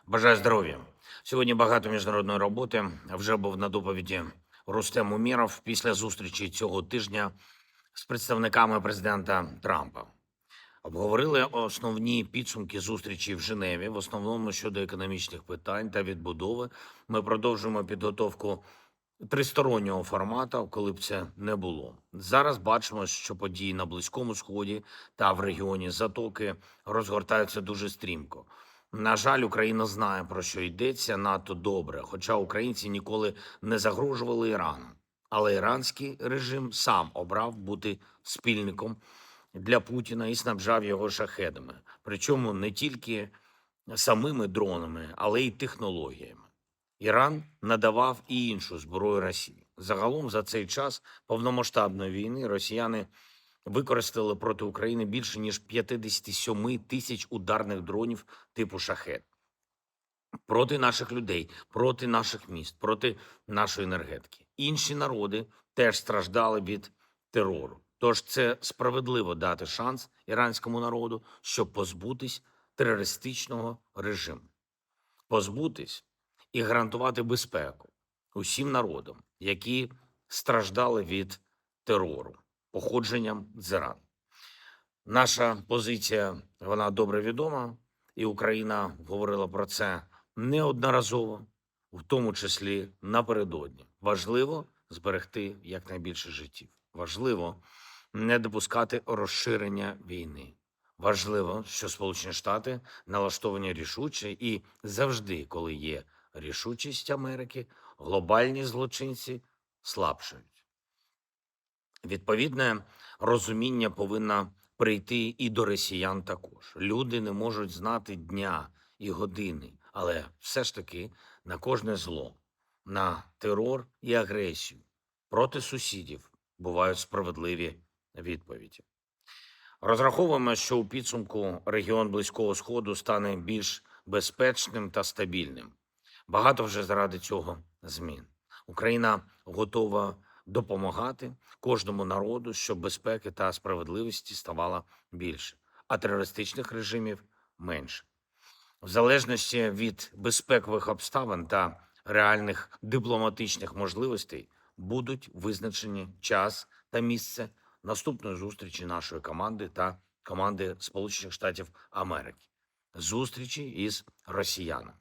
Бажаю здоров'я. Сьогодні багато міжнародної роботи. Вже був на доповіді Рустем Умєров після зустрічі цього тижня з представниками президента Трампа. Обговорили основні підсумки зустрічі в Женеві, в основному щодо економічних питань та відбудови. Ми продовжуємо підготовку тристороннього формату, коли б це не було. Зараз бачимо, що події на Близькому Сході та в регіоні Затоки розгортаються дуже стрімко. На жаль, Україна знає, про що йдеться надто добре, хоча українці ніколи не загрожували Ірану. Але іранський режим сам обрав бути спільником для Путіна і снабжав його шахедами. Причому не тільки самими дронами, але й технологіями. Іран надавав і іншу зброю Росії. Загалом за цей час повномасштабної війни росіяни використали проти України більше ніж 57 тисяч ударних дронів типу «Шахед». Проти наших людей, проти наших міст, проти нашої енергетики. Інші народи теж страждали від терору. Тож це справедливо дати шанс іранському народу, щоб позбутись терористичного режиму. Позбутись і гарантувати безпеку усім народам, які страждали від терору, походженням з Ірану. Наша позиція, вона добре відома, і Україна говорила про це неодноразово, в тому числі напередодні. Важливо зберегти якнайбільше життів. Важливо не допускати розширення війни. Важливо, що Сполучені Штати налаштовані рішуче і завжди, коли є рішучість Америки, глобальні злочинці слабшають. Відповідне розуміння повинно прийти і до росіян також. Люди не можуть знати дня і години, але все ж таки на кожне зло, на терор і агресію проти сусідів бувають справедливі відповіді. Розраховуємо, що у підсумку регіон Близького Сходу стане більш безпечним та стабільним. Багато вже заради цього змін. Україна готова допомагати кожному народу, щоб безпеки та справедливості ставало більше, а терористичних режимів менше. В залежності від безпекових обставин та реальних дипломатичних можливостей будуть визначені час та місце наступної зустрічі нашої команди та команди Сполучених Штатів Америки. Зустрічі із росіянами.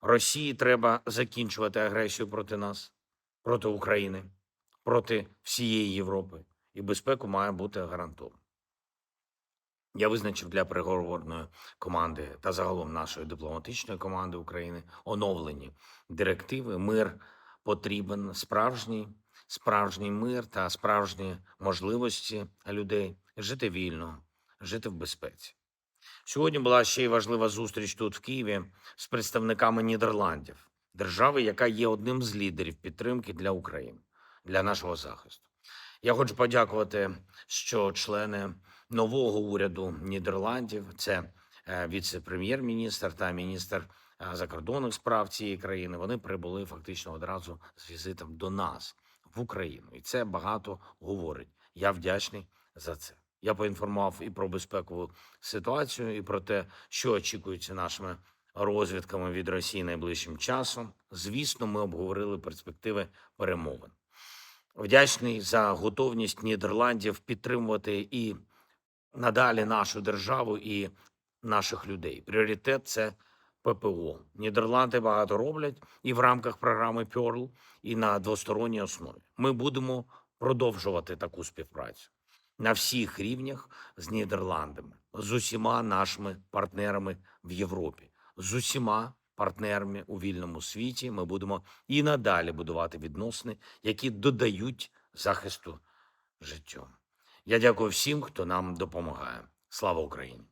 Росії треба закінчувати агресію проти нас, проти України, проти всієї Європи. І безпеку має бути гарантована. Я визначив для переговорної команди та загалом нашої дипломатичної команди України оновлені директиви. Мир потрібен справжній мир та справжні можливості людей жити вільно, жити в безпеці. Сьогодні була ще й важлива зустріч тут, в Києві, з представниками Нідерландів, держави, яка є одним з лідерів підтримки для України, для нашого захисту. Я хочу подякувати, що члени нового уряду Нідерландів, це віце-прем'єр-міністр та міністр закордонних справ цієї країни, вони прибули фактично одразу з візитом до нас в Україну. І це багато говорить. Я вдячний за це. Я поінформував і про безпекову ситуацію, і про те, що очікується нашими розвідками від Росії найближчим часом. Звісно, ми обговорили перспективи перемовин. Вдячний за готовність Нідерландів підтримувати і надалі нашу державу і наших людей. Пріоритет – це ППО. Нідерланди багато роблять і в рамках програми Pearl, і на двосторонній основі. Ми будемо продовжувати таку співпрацю на всіх рівнях з Нідерландами, з усіма нашими партнерами в Європі, з усіма партнерами у вільному світі. Ми будемо і надалі будувати відносини, які додають захисту життю. Я дякую всім, хто нам допомагає. Слава Україні!